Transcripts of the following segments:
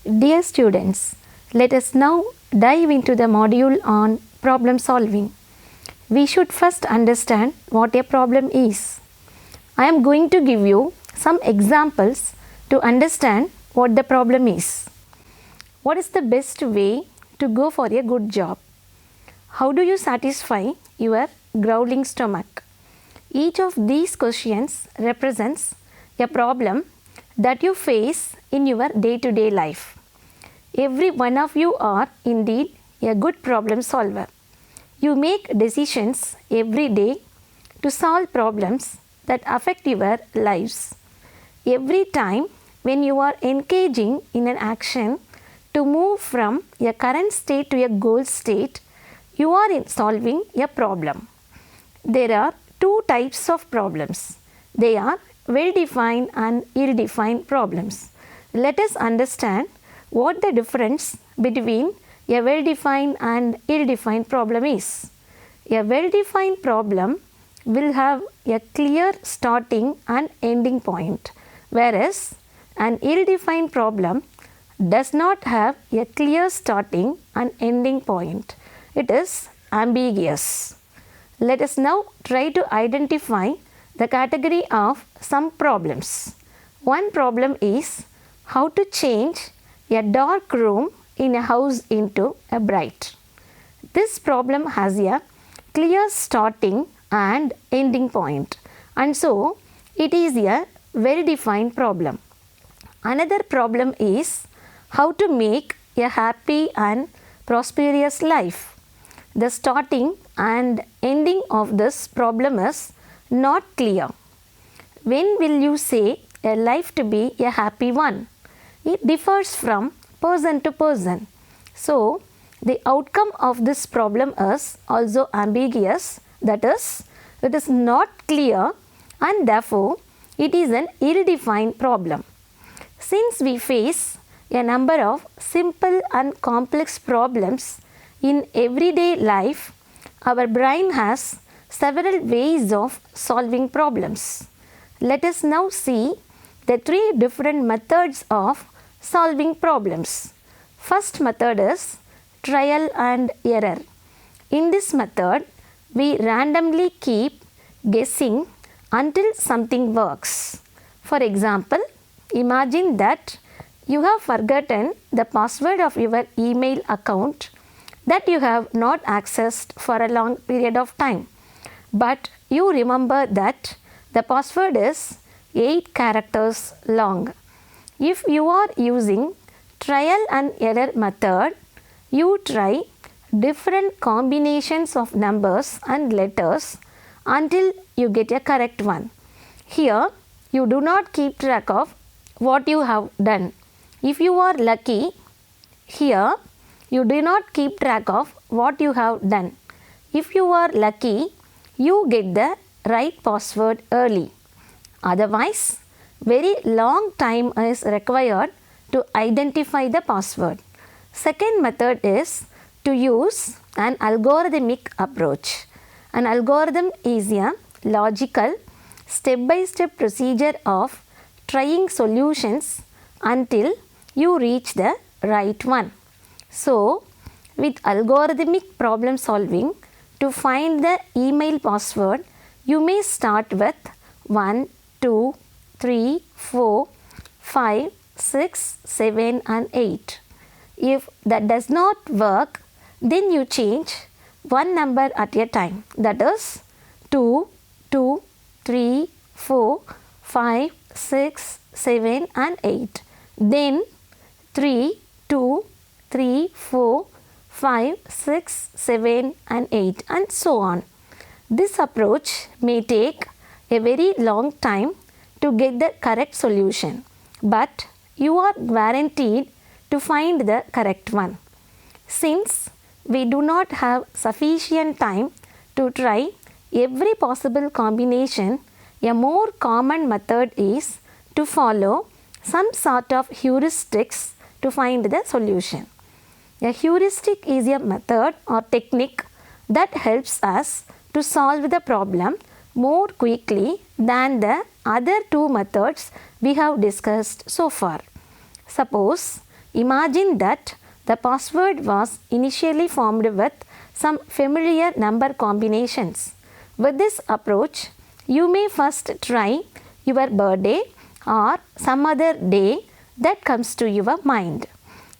Dear students, let us now dive into the module on problem solving. We should first understand what a problem is. I am going to give you some examples to understand what the problem is. What is the best way to go for a good job? How do you satisfy your growling stomach? Each of these questions represents a problem that you face in your day-to-day life. Every one of you are indeed a good problem solver. You make decisions every day to solve problems that affect your lives. Every time when you are engaging in an action to move from a current state to a goal state, you are solving a problem. There are two types of problems. They are well-defined and ill-defined problems. Let us understand what the difference between a well-defined and ill-defined problem is. A well-defined problem will have a clear starting and ending point, whereas an ill-defined problem does not have a clear starting and ending point. It is ambiguous. Let us now try to identify the category of some problems. One problem is how to change a dark room in a house into a bright. This problem has a clear starting and ending point, and so it is a well-defined problem. Another problem is how to make a happy and prosperous life. The starting and ending of this problem is not clear. When will you say a life to be a happy one? It differs from person to person. So, the outcome of this problem is also ambiguous, that is, it is not clear and therefore it is an ill-defined problem. Since we face a number of simple and complex problems in everyday life, our brain has several ways of solving problems. Let us now see the three different methods of solving problems. First method is trial and error. In this method, we randomly keep guessing until something works. For example, imagine that you have forgotten the password of your email account that you have not accessed for a long period of time. But you remember that the password is 8 characters long. If you are using trial and error method, you try different combinations of numbers and letters until you get a correct one. Here, you do not keep track of what you have done. If you are lucky, here you do not keep track of what you have done. If you are lucky, you get the right password early. Otherwise, very long time is required to identify the password. Second method is to use an algorithmic approach. An algorithm is a logical step-by-step procedure of trying solutions until you reach the right one. So, with algorithmic problem solving, to find the email password, you may start with 1, 2, 3, 4, 5, 6, 7 and 8. If that does not work, then you change one number at a time, that is 2, 2, 3, 4, 5, 6, 7 and 8. Then 3, 2, 3, 4, 5, 6, 7 and 8 and so on. This approach may take a very long time to get the correct solution, but you are guaranteed to find the correct one. Since we do not have sufficient time to try every possible combination, a more common method is to follow some sort of heuristics to find the solution. A heuristic is a method or technique that helps us to solve the problem more quickly than the other two methods we have discussed so far. Suppose Imagine that the password was initially formed with some familiar number combinations. With this approach, you may first try your birthday or some other day that comes to your mind.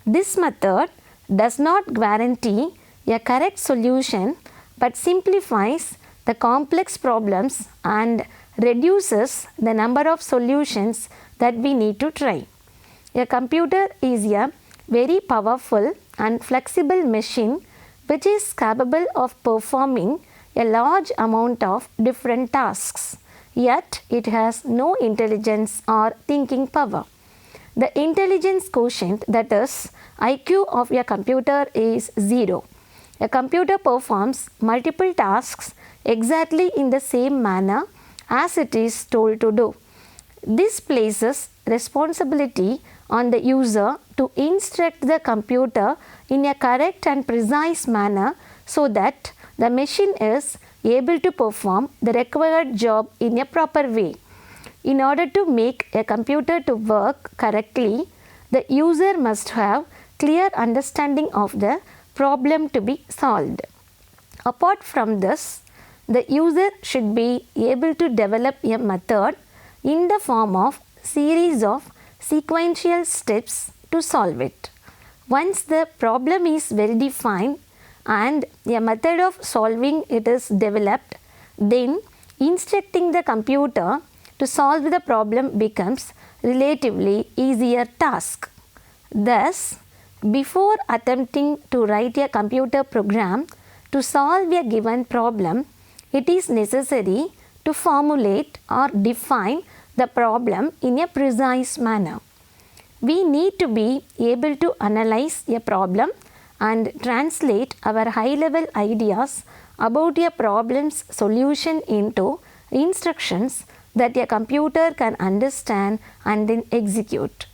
This method does not guarantee a correct solution but simplifies the complex problems and reduces the number of solutions that we need to try. A computer is a very powerful and flexible machine which is capable of performing a large amount of different tasks, yet it has no intelligence or thinking power. The intelligence quotient, that is IQ of a computer, is 0. A computer performs multiple tasks exactly in the same manner as it is told to do. This places responsibility on the user to instruct the computer in a correct and precise manner so that the machine is able to perform the required job in a proper way. In order to make a computer to work correctly, the user must have clear understanding of the problem to be solved. Apart from this, the user should be able to develop a method in the form of series of sequential steps to solve it. Once the problem is well defined and a method of solving it is developed, then instructing the computer to solve the problem becomes relatively easier task. Thus, before attempting to write a computer program to solve a given problem, it is necessary to formulate or define the problem in a precise manner. We need to be able to analyze a problem and translate our high-level ideas about a problem's solution into instructions that a computer can understand and then execute.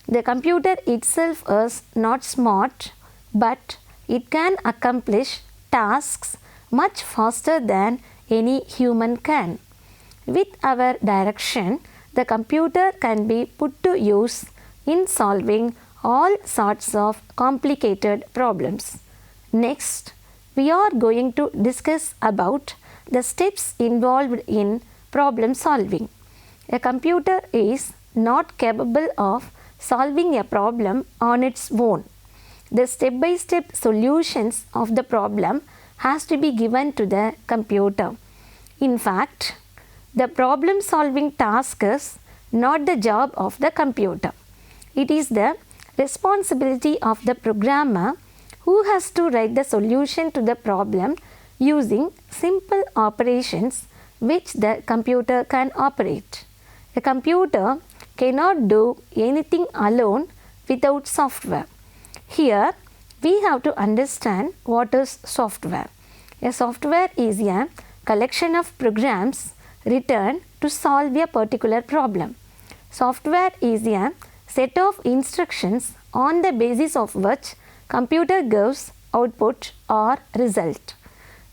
The computer itself is not smart, but it can accomplish tasks much faster than any human can. With our direction, the computer can be put to use in solving all sorts of complicated problems. Next, we are going to discuss about the steps involved in problem solving. A computer is not capable of solving a problem on its own. The step-by-step solutions of the problem has to be given to the computer. In fact, the problem solving task is not the job of the computer. It is the responsibility of the programmer who has to write the solution to the problem using simple operations which the computer can operate. A computer cannot do anything alone without software. Here, we have to understand what is software. A software is a collection of programs written to solve a particular problem. Software is a set of instructions on the basis of which computer gives output or result.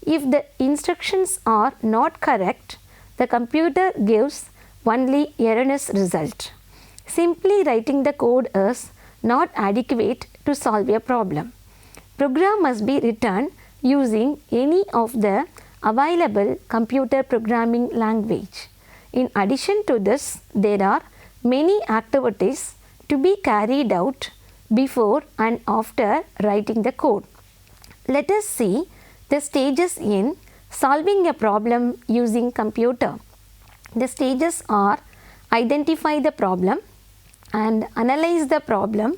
If the instructions are not correct, the computer gives only erroneous result. Simply writing the code is not adequate to solve a problem. Program must be written using any of the available computer programming language. In addition to this, there are many activities to be carried out before and after writing the code. Let us see the stages in solving a problem using computer. The stages are identify the problem and analyze the problem,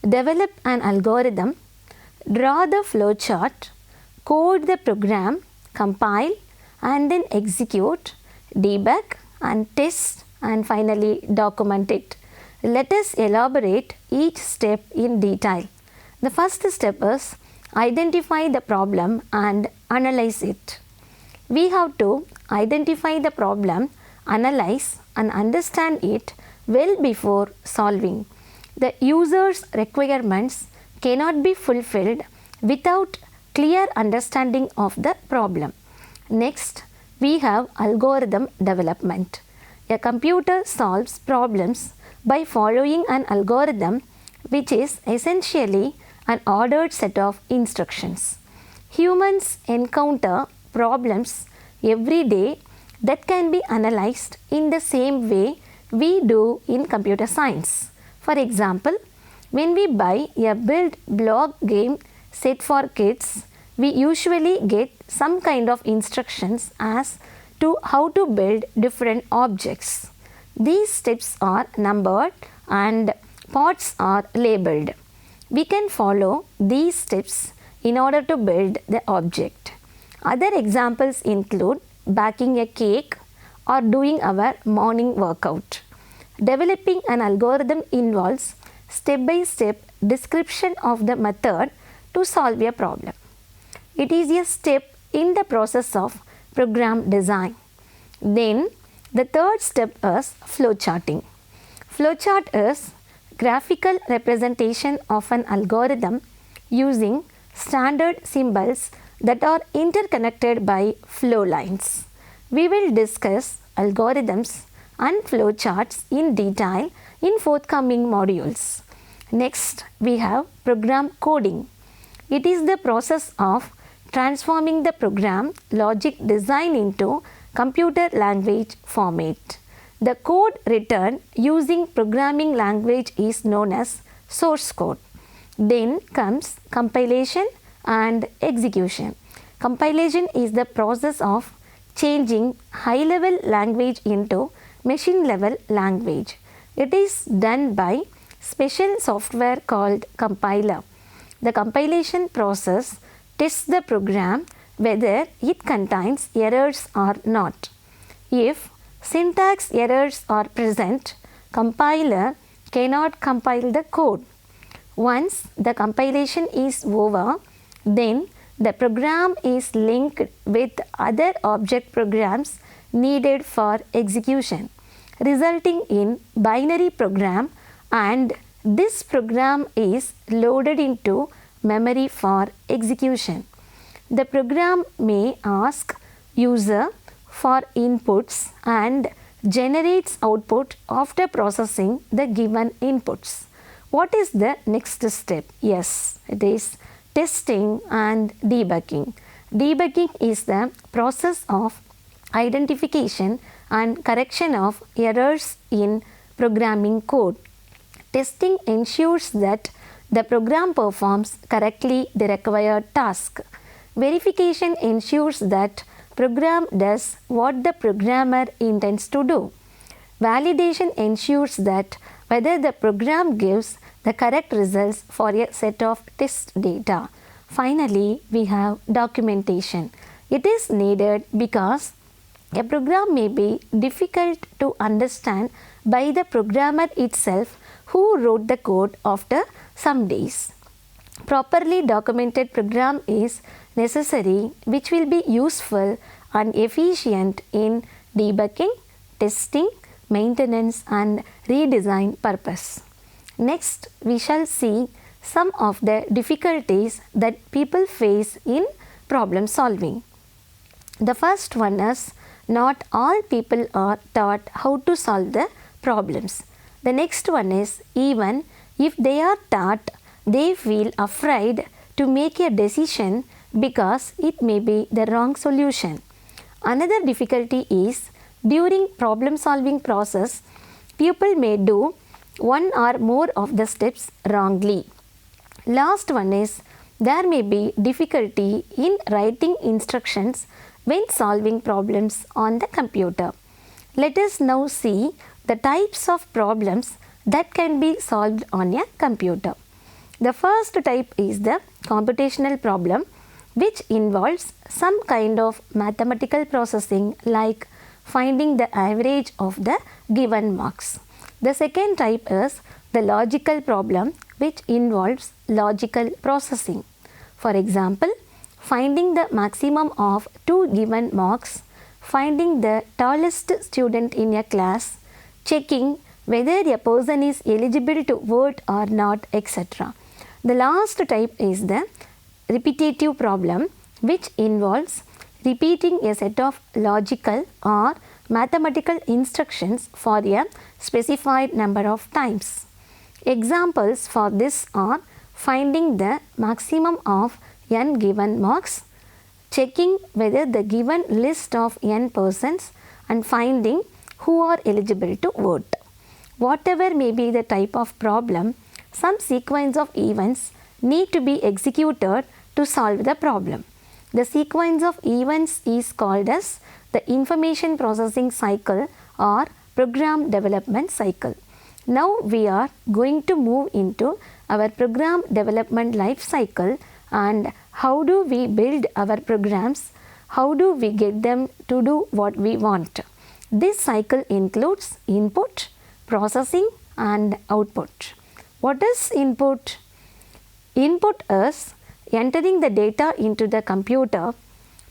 develop an algorithm, draw the flowchart, code the program, compile and then execute, debug and test and finally document it. Let us elaborate each step in detail. The first step is identify the problem and analyze it. We have to identify the problem, analyze and understand it well before solving. The user's requirements cannot be fulfilled without clear understanding of the problem. Next, we have algorithm development. A computer solves problems by following an algorithm which is essentially an ordered set of instructions. Humans encounter problems every day that can be analyzed in the same way we do in computer science. For example, when we buy a build block game set for kids, we usually get some kind of instructions as to how to build different objects. These steps are numbered and parts are labeled. We can follow these steps in order to build the object. Other examples include baking a cake or doing our morning workout. Developing an algorithm involves step-by-step description of the method to solve a problem. It is a step in the process of program design. Then the third step is flowcharting. Flowchart is graphical representation of an algorithm using standard symbols that are interconnected by flow lines. We will discuss algorithms and flowcharts in detail in forthcoming modules. Next, we have program coding. It is the process of transforming the program logic design into computer language format. The code written using programming language is known as source code. Then comes compilation and execution. Compilation is the process of changing high-level language into machine-level language. It is done by special software called compiler. The compilation process tests the program whether it contains errors or not. If syntax errors are present, compiler cannot compile the code. Once the compilation is over, then the program is linked with other object programs needed for execution, resulting in binary program, and this program is loaded into memory for execution. The program may ask user for inputs and generates output after processing the given inputs. What is the next step? Yes, it is testing and debugging. Debugging is the process of identification and correction of errors in programming code. Testing ensures that the program performs correctly the required task. Verification ensures that program does what the programmer intends to do. Validation ensures that whether the program gives the correct results for a set of test data. Finally, we have documentation. It is needed because a program may be difficult to understand by the programmer itself who wrote the code after some days. Properly documented program is necessary, which will be useful and efficient in debugging, testing, maintenance and redesign purpose. Next, we shall see some of the difficulties that people face in problem solving. The first one is not all people are taught how to solve the problems. The next one is even if they are taught, they feel afraid to make a decision because it may be the wrong solution. Another difficulty is during problem solving process, people may do one or more of the steps wrongly. Last one is there may be difficulty in writing instructions when solving problems on the computer. Let us now see the types of problems that can be solved on a computer. The first type is the computational problem, which involves some kind of mathematical processing like finding the average of the given marks. The second type is the logical problem, which involves logical processing. For example, finding the maximum of 2 given marks, finding the tallest student in a class, checking whether a person is eligible to vote or not, etc. The last type is the repetitive problem, which involves repeating a set of logical or mathematical instructions for a specified number of times. Examples for this are finding the maximum of n given marks, checking whether the given list of n persons, and finding who are eligible to vote. Whatever may be the type of problem, some sequence of events need to be executed to solve the problem. The sequence of events is called as the information processing cycle or program development cycle. Now we are going to move into our program development life cycle and how do we build our programs, how do we get them to do what we want. This cycle includes input, processing and output. What is input? Input is entering the data into the computer.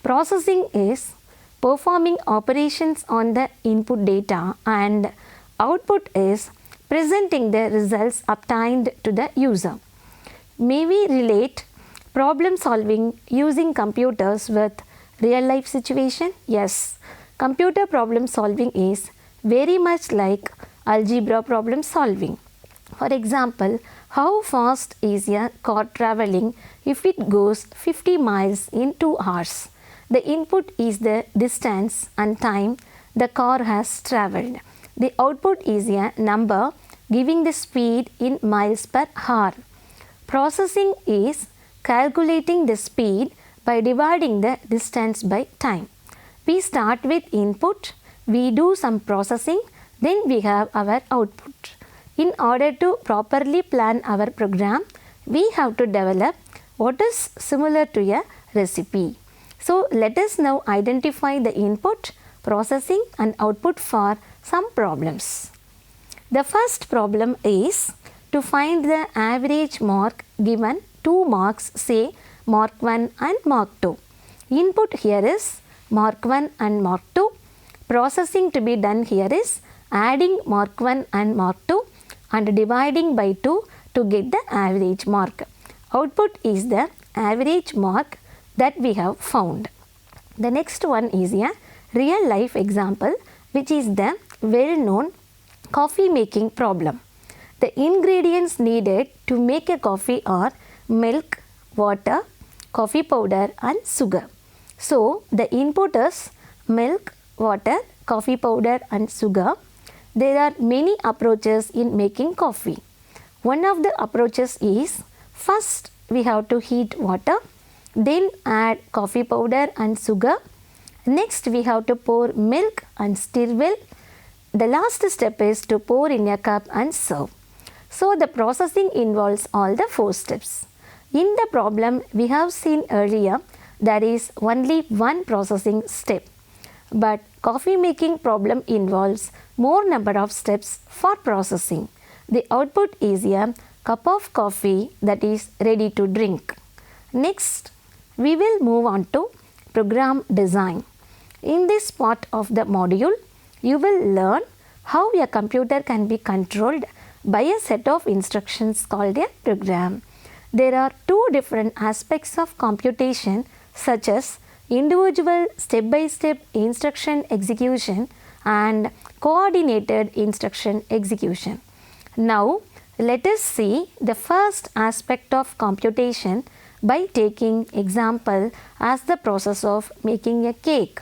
Processing is performing operations on the input data, and output is presenting the results obtained to the user. May we relate problem solving using computers with real life situation? Yes, computer problem solving is very much like algebra problem solving. For example, how fast is a car traveling if it goes 50 miles in 2 hours? The input is the distance and time the car has travelled. The output is a number giving the speed in miles per hour. Processing is calculating the speed by dividing the distance by time. We start with input, we do some processing, then we have our output. In order to properly plan our program, we have to develop what is similar to a recipe. So let us now identify the input, processing and output for some problems. The first problem is to find the average mark given 2 marks, say mark 1 and mark 2. Input here is mark 1 and mark 2. Processing to be done here is adding mark 1 and mark 2 and dividing by 2 to get the average mark. Output is the average mark that we have found. The next one is a real life example, which is the well known coffee making problem. The ingredients needed to make a coffee are milk, water, coffee powder and sugar. So the input is milk, water, coffee powder and sugar. There are many approaches in making coffee. One of the approaches is first we have to heat water, then add coffee powder and sugar. Next we have to pour milk and stir well. The last step is to pour in a cup and serve. So the processing involves all the 4 steps. In the problem we have seen earlier, there is only one processing step. But coffee making problem involves more number of steps for processing. The output is a cup of coffee that is ready to drink. Next, we will move on to program design. In this part of the module, you will learn how a computer can be controlled by a set of instructions called a program. There are 2 different aspects of computation, such as individual step-by-step instruction execution and coordinated instruction execution. Now, let us see the first aspect of computation by taking example as the process of making a cake.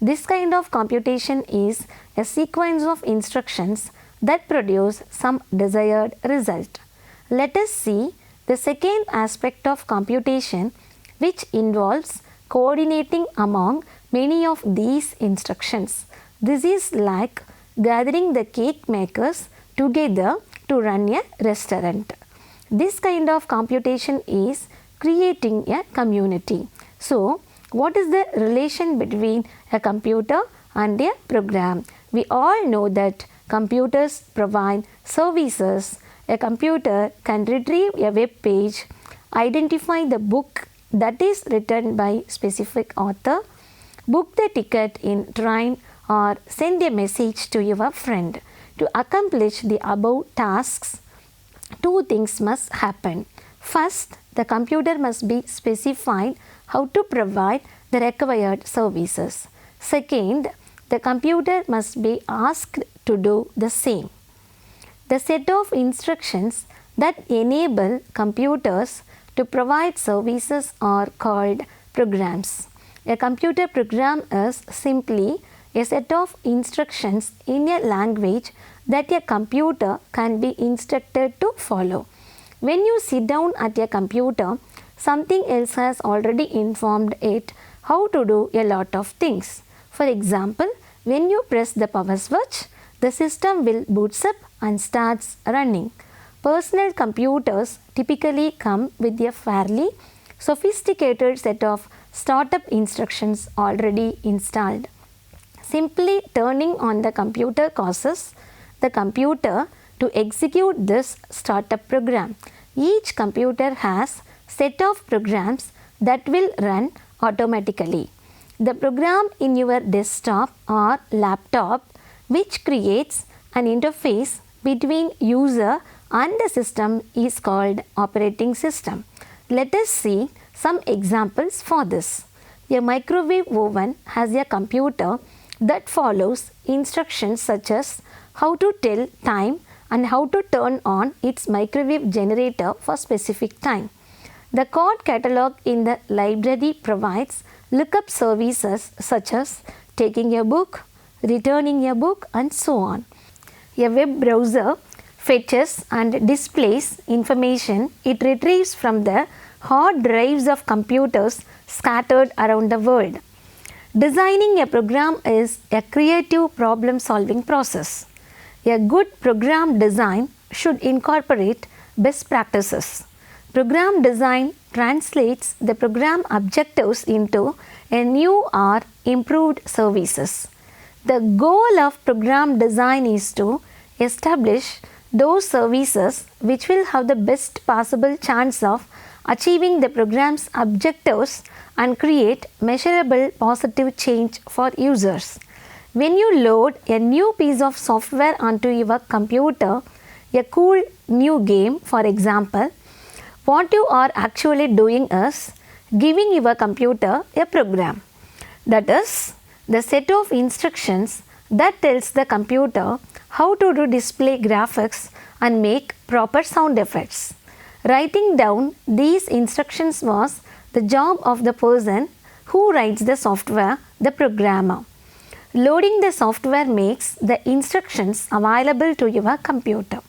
This kind of computation is a sequence of instructions that produce some desired result. Let us see the second aspect of computation, which involves coordinating among many of these instructions. This is like gathering the cake makers together to run a restaurant. This kind of computation is creating a community. So, what is the relation between a computer and a program? We all know that computers provide services. A computer can retrieve a web page, identify the book that is written by specific author, book the ticket in train or send a message to your friend. To accomplish the above tasks, 2 things must happen. First, the computer must be specified how to provide the required services. Second, the computer must be asked to do the same. the set of instructions that enable computers to provide services are called programs. A computer program is simply a set of instructions in a language that a computer can be instructed to follow. When you sit down at a computer, something else has already informed it how to do a lot of things. For example, when you press the power switch, the system will boots up and starts running. Personal computers typically come with a fairly sophisticated set of startup instructions already installed. Simply turning on the computer causes the computer to execute this startup program. Each computer has set of programs that will run automatically. The program in your desktop or laptop which creates an interface between user and the system is called operating system. Let us see some examples for this. A microwave oven has a computer that follows instructions such as how to tell time and how to turn on its microwave generator for specific time. The card catalog in the library provides lookup services such as taking a book, returning a book, and so on. A web browser fetches and displays information it retrieves from the hard drives of computers scattered around the world. Designing a program is a creative problem solving process. A good program design should incorporate best practices. Program design translates the program objectives into a new or improved services. The goal of program design is to establish those services which will have the best possible chance of achieving the program's objectives and create measurable positive change for users. When you load a new piece of software onto your computer, a cool new game for example, what you are actually doing is giving your computer a program. That is the set of instructions that tells the computer how to do display graphics and make proper sound effects. Writing down these instructions was the job of the person who writes the software, the programmer. Loading the software makes the instructions available to your computer.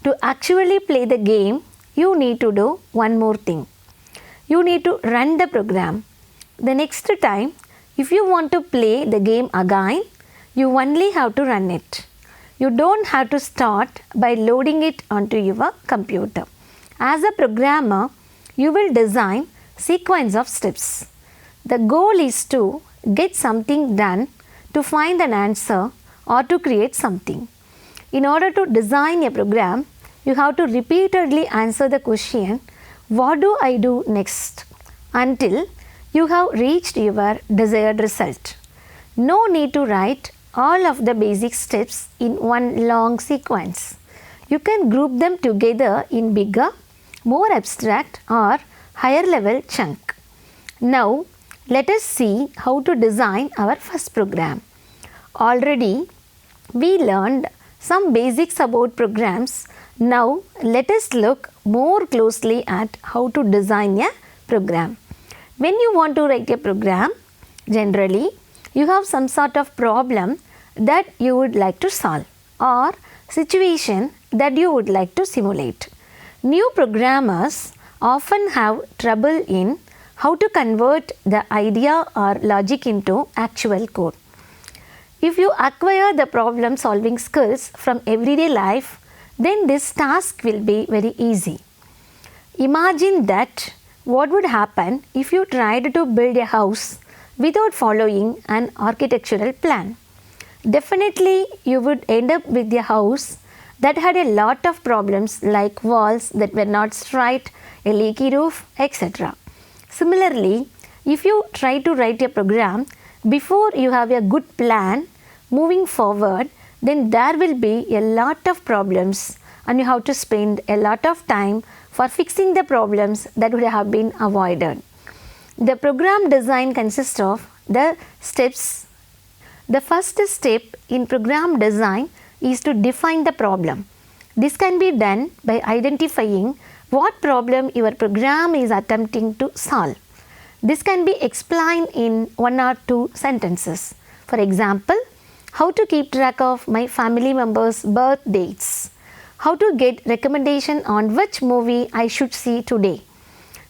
To actually play the game, you need to do one more thing. You need to run the program. The next time, if you want to play the game again, you only have to run it. You don't have to start by loading it onto your computer. As a programmer, you will design sequence of steps. The goal is to get something done, to find an answer, or to create something. In order to design a program, you have to repeatedly answer the question, what do I do next? Until you have reached your desired result. No need to write all of the basic steps in one long sequence. You can group them together in bigger, more abstract or higher level chunk. Now, let us see how to design our first program. Already, we learned some basics about programs. Now, let us look more closely at how to design a program. When you want to write a program, generally, you have some sort of problem that you would like to solve or situation that you would like to simulate. New programmers often have trouble in how to convert the idea or logic into actual code. If you acquire the problem solving skills from everyday life, then this task will be very easy. Imagine that what would happen if you tried to build a house without following an architectural plan. Definitely you would end up with a house that had a lot of problems like walls that were not straight, a leaky roof, etc. Similarly, if you try to write a program before you have a good plan moving forward, then there will be a lot of problems and you have to spend a lot of time for fixing the problems that would have been avoided. The program design consists of the steps. The first step in program design is to define the problem. This can be done by identifying what problem your program is attempting to solve. This can be explained in 1 or 2 sentences. For example, how to keep track of my family members' birth dates. How to get recommendation on which movie I should see today.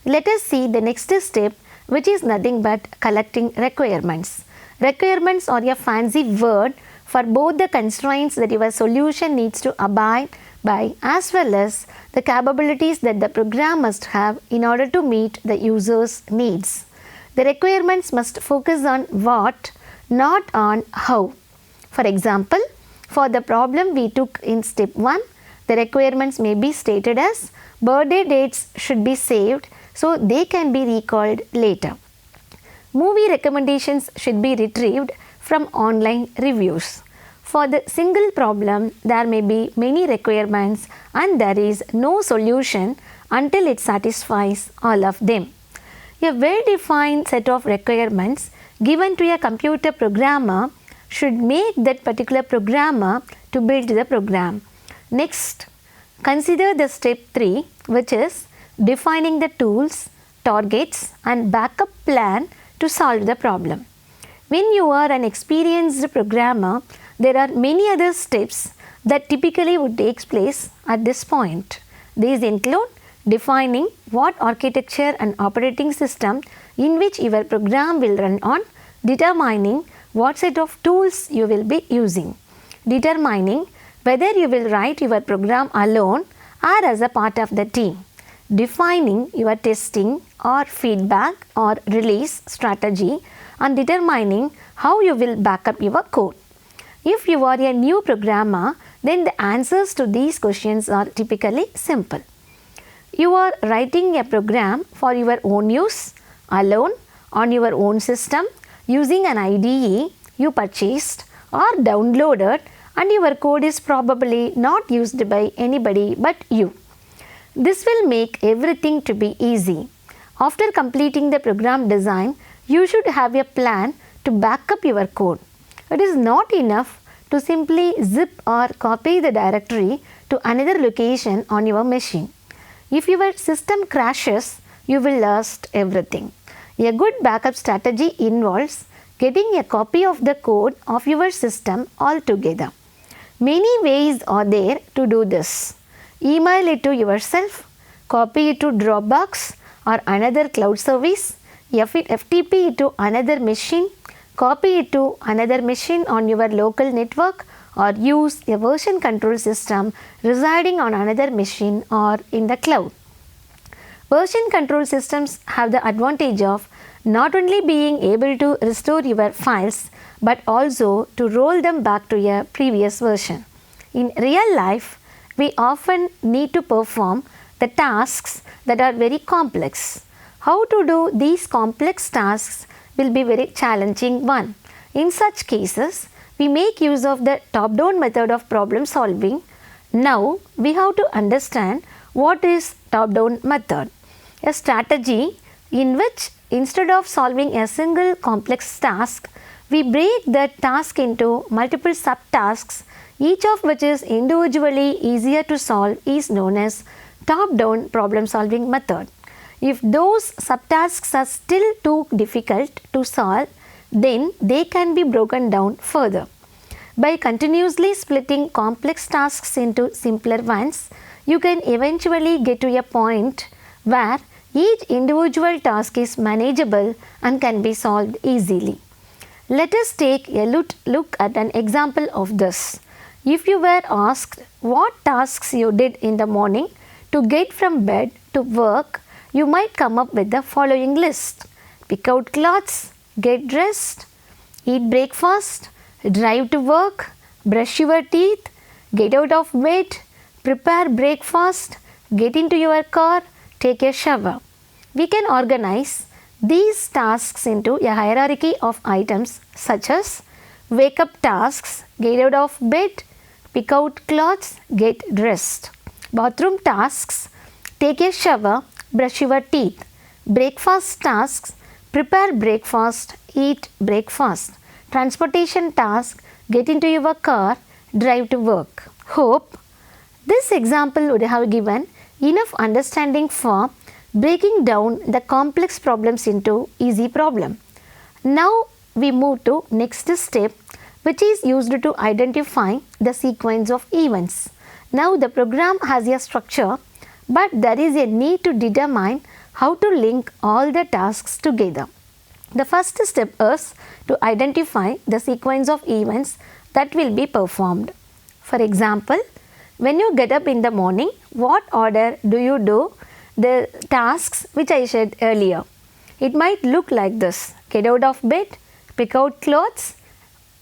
Let us see the next step, which is nothing but collecting requirements. Requirements are a fancy word for both the constraints that your solution needs to abide by as well as the capabilities that the program must have in order to meet the user's needs. The requirements must focus on what, not on how. For example, for the problem we took in step 1, the requirements may be stated as birthday dates should be saved so they can be recalled later. Movie recommendations should be retrieved from online reviews. For the single problem, there may be many requirements and there is no solution until it satisfies all of them. A well-defined set of requirements given to a computer programmer should make that particular programmer to build the program. Next, consider the step 3, which is defining the tools, targets and backup plan to solve the problem. When you are an experienced programmer, there are many other steps that typically would take place at this point. These include defining what architecture and operating system in which your program will run on, determining what set of tools you will be using, determining whether you will write your program alone or as a part of the team, defining your testing or feedback or release strategy and determining how you will back up your code. If you are a new programmer, then the answers to these questions are typically simple. You are writing a program for your own use, alone, on your own system, using an IDE you purchased or downloaded, and your code is probably not used by anybody but you. This will make everything to be easy. After completing the program design, you should have a plan to back up your code. It is not enough to simply zip or copy the directory to another location on your machine. If your system crashes, you will lose everything. A good backup strategy involves getting a copy of the code of your system altogether. Many ways are there to do this. Email it to yourself, copy it to Dropbox or another cloud service, FTP it to another machine, copy it to another machine on your local network, or use a version control system residing on another machine or in the cloud. Version control systems have the advantage of not only being able to restore your files but also to roll them back to a previous version. In real life, we often need to perform the tasks that are very complex. How to do these complex tasks will be very challenging one. In such cases, we make use of the top-down method of problem solving. Now, we have to understand what is top-down method. A strategy in which instead of solving a single complex task, we break that task into multiple subtasks, each of which is individually easier to solve, is known as top-down problem solving method. If those subtasks are still too difficult to solve, then they can be broken down further. By continuously splitting complex tasks into simpler ones, you can eventually get to a point where each individual task is manageable and can be solved easily. Let us take a look at an example of this. If you were asked what tasks you did in the morning to get from bed to work, you might come up with the following list: pick out clothes, get dressed, eat breakfast, drive to work, brush your teeth, get out of bed, prepare breakfast, get into your car, take a shower. We can organize these tasks into a hierarchy of items such as wake up tasks, get out of bed, pick out clothes, get dressed. Bathroom tasks, take a shower, brush your teeth. Breakfast tasks, prepare breakfast, eat breakfast. Transportation task, get into your car, drive to work. Hope This example would have given enough understanding for breaking down the complex problems into easy problem. Now we move to next step, which is used to identify the sequence of events. Now the program has a structure, but there is a need to determine how to link all the tasks together. The first step is to identify the sequence of events that will be performed. For example, when you get up in the morning, what order do you do the tasks which I said earlier? It might look like this: get out of bed, pick out clothes,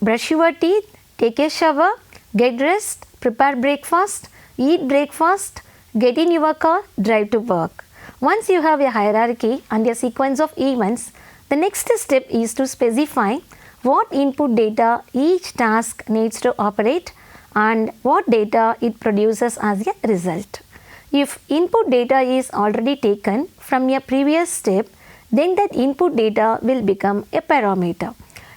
brush your teeth, take a shower, get dressed, prepare breakfast, eat breakfast, get in your car, drive to work. Once you have a hierarchy and a sequence of events, the next step is to specify what input data each task needs to operate and what data it produces as a result. If input data is already taken from a previous step, then that input data will become a parameter.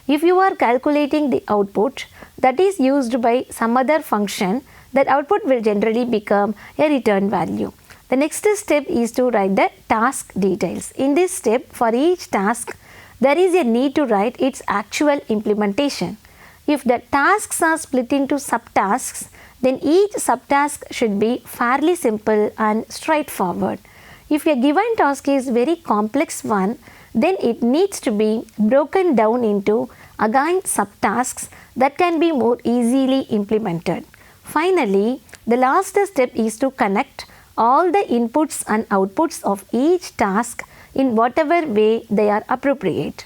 If you are calculating the output that is used by some other function, that output will generally become a return value. The next step is to write the task details. In this step, for each task, there is a need to write its actual implementation. If the tasks are split into subtasks, then each subtask should be fairly simple and straightforward. If a given task is very complex one, then it needs to be broken down into again subtasks that can be more easily implemented. Finally, the last step is to connect all the inputs and outputs of each task in whatever way they are appropriate.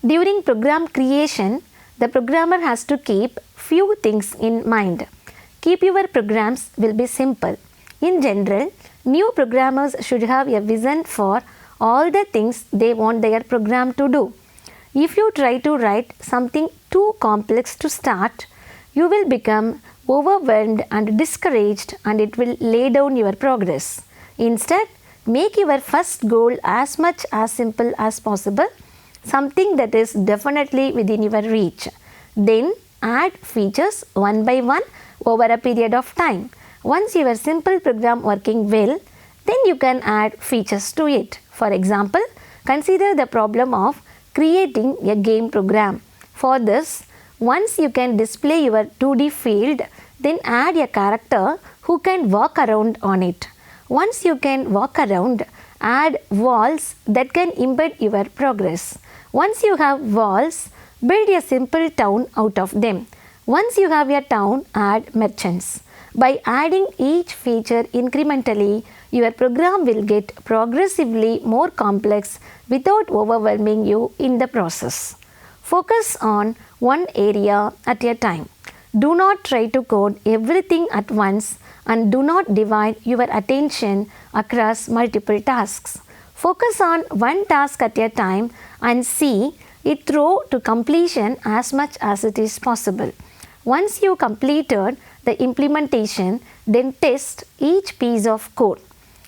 During program creation, the programmer has to keep few things in mind. Keep your programs will be simple. In general, new programmers should have a vision for all the things they want their program to do. If you try to write something too complex to start, you will become overwhelmed and discouraged, and it will lay down your progress. Instead, make your first goal as much as simple as possible, something that is definitely within your reach. Then add features one by one over a period of time. Once your simple program working well, then you can add features to it. For example, consider the problem of creating a game program. For this, once you can display your 2D field, then add a character who can walk around on it. Once you can walk around, add walls that can embed your progress. Once you have walls, build a simple town out of them. Once you have a town, add merchants. By adding each feature incrementally, your program will get progressively more complex without overwhelming you in the process. Focus on one area at a time. Do not try to code everything at once, and do not divide your attention across multiple tasks. Focus on one task at a time and see it through to completion as much as it is possible. Once you completed the implementation, then test each piece of code.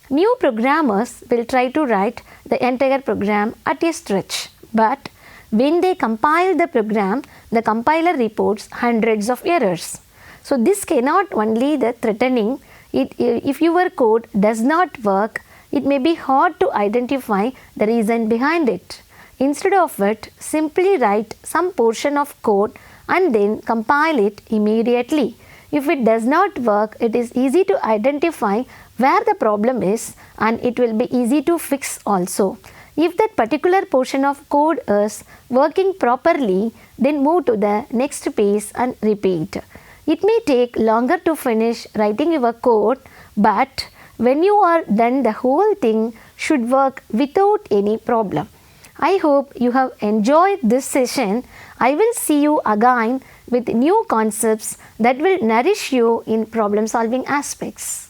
New programmers will try to write the entire program at a stretch, but when they compile the program, the compiler reports hundreds of errors. So this cannot only the threatening. If your code does not work, it may be hard to identify the reason behind it. Instead of it, simply write some portion of code and then compile it immediately. If it does not work, it is easy to identify where the problem is, and it will be easy to fix also. If that particular portion of code is working properly, then move to the next page and repeat. It may take longer to finish writing your code, but when you are done, the whole thing should work without any problem. I hope you have enjoyed this session. I will see you again with new concepts that will nourish you in problem solving aspects.